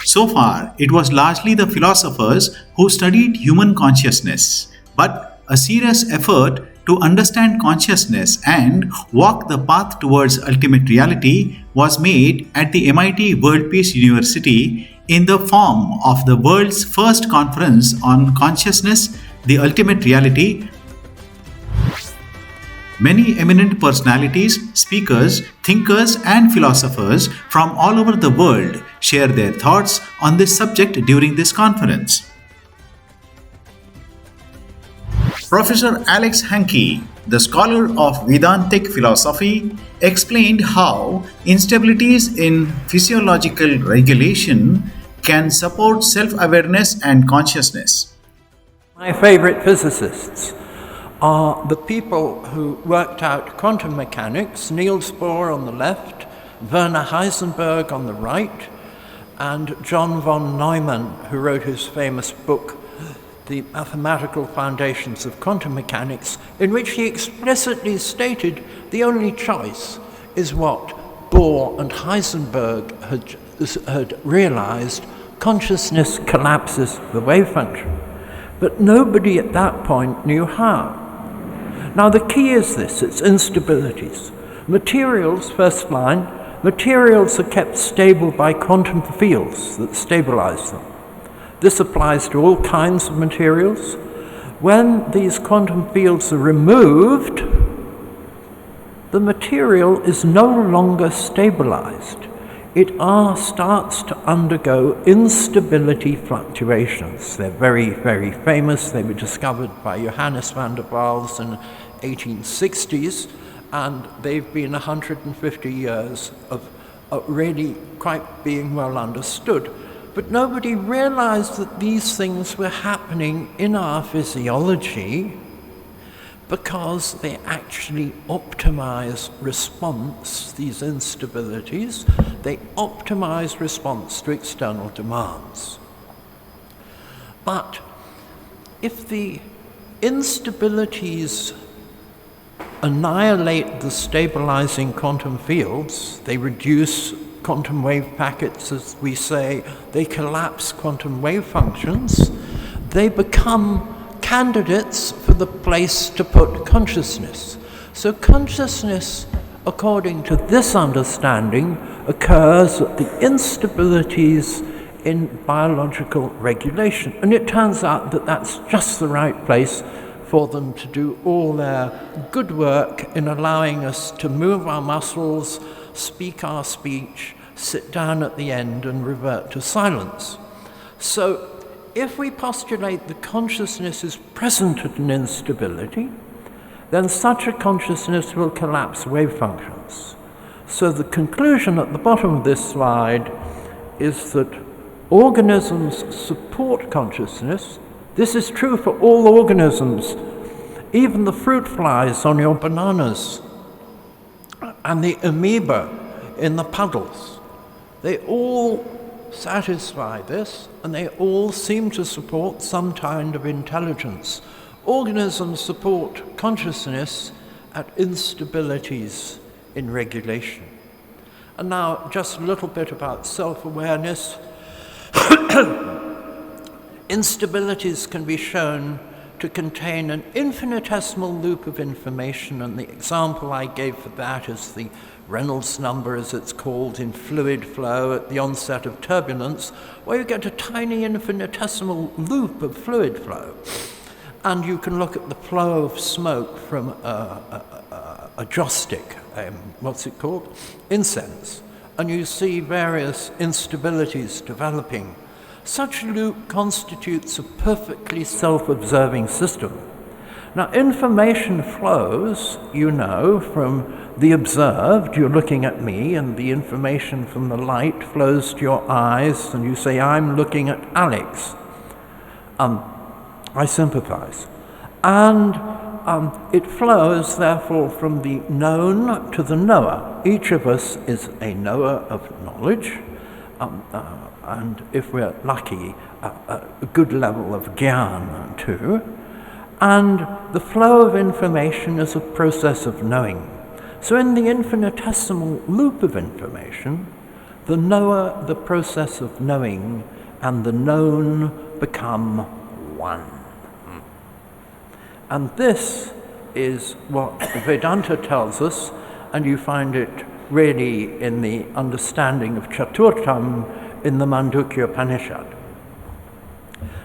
So far, it was largely the philosophers who studied human consciousness, but a serious effort to understand consciousness and walk the path towards ultimate reality was made at the MIT World Peace University in the form of the world's first conference on consciousness, the ultimate reality. Many eminent personalities, speakers, thinkers, and philosophers from all over the world share their thoughts on this subject during this conference. Professor Alex Hankey, the scholar of Vedantic philosophy, explained how instabilities in physiological regulation can support self-awareness and consciousness. My favorite physicists are the people who worked out quantum mechanics, Niels Bohr on the left, Werner Heisenberg on the right, and John von Neumann, who wrote his famous book, The Mathematical Foundations of Quantum Mechanics, in which he explicitly stated the only choice is what Bohr and Heisenberg had realized: consciousness collapses the wave function. But nobody at that point knew how. Now the key is this: it's instabilities. Materials, first line, materials are kept stable by quantum fields that stabilize them. This applies to all kinds of materials. When these quantum fields are removed, the material is no longer stabilized. It starts to undergo instability fluctuations. They're very, very famous. They were discovered by Johannes van der Waals in the 1860s, and they've been 150 years of really quite being well understood. But nobody realized that these things were happening in our physiology because they actually optimize response, these instabilities, they optimize response to external demands. But if the instabilities annihilate the stabilizing quantum fields, they reduce quantum wave packets, as we say, they collapse quantum wave functions, they become candidates for the place to put consciousness. So consciousness, according to this understanding, occurs at the instabilities in biological regulation. And it turns out that that's just the right place for them to do all their good work in allowing us to move our muscles, speak our speech, sit down at the end and revert to silence. So if we postulate that consciousness is present at an instability, then such a consciousness will collapse wave functions. So the conclusion at the bottom of this slide is that organisms support consciousness. This is true for all organisms, even the fruit flies on your bananas and the amoeba in the puddles. They all satisfy this, and they all seem to support some kind of intelligence. Organisms support consciousness at instabilities in regulation. And now, just a little bit about self-awareness. Instabilities can be shown to contain an infinitesimal loop of information, and the example I gave for that is the Reynolds number, as it's called in fluid flow at the onset of turbulence, where you get a tiny infinitesimal loop of fluid flow. And you can look at the flow of smoke from a joss stick, what's it called? Incense. And you see various instabilities developing. Such a loop constitutes a perfectly self-observing system. Now, information flows, you know, from the observed. You're looking at me, and the information from the light flows to your eyes, and you say, I'm looking at Alex. I sympathize. And it flows, therefore, from the known to the knower. Each of us is a knower of knowledge, and if we're lucky, a good level of gyan too. And the flow of information is a process of knowing. So in the infinitesimal loop of information, The knower, the process of knowing, and the known become one. And this is what Vedanta tells us, and you find it really in the understanding of Chaturtham in the Mandukya Upanishad.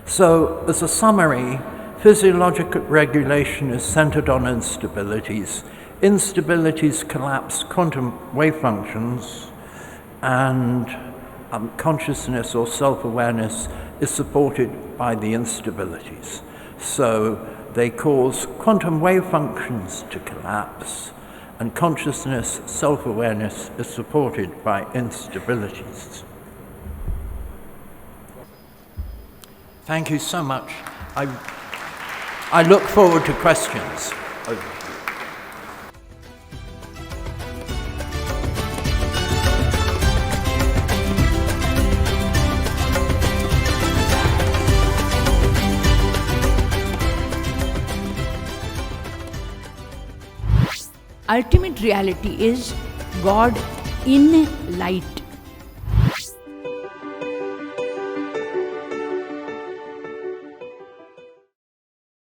So, as a summary, physiological regulation is centered on instabilities. Instabilities collapse quantum wave functions, and consciousness or self-awareness is supported by the instabilities. So they cause quantum wave functions to collapse, and consciousness, self-awareness is supported by instabilities. Thank you so much. I look forward to questions. Ultimate reality is God in light.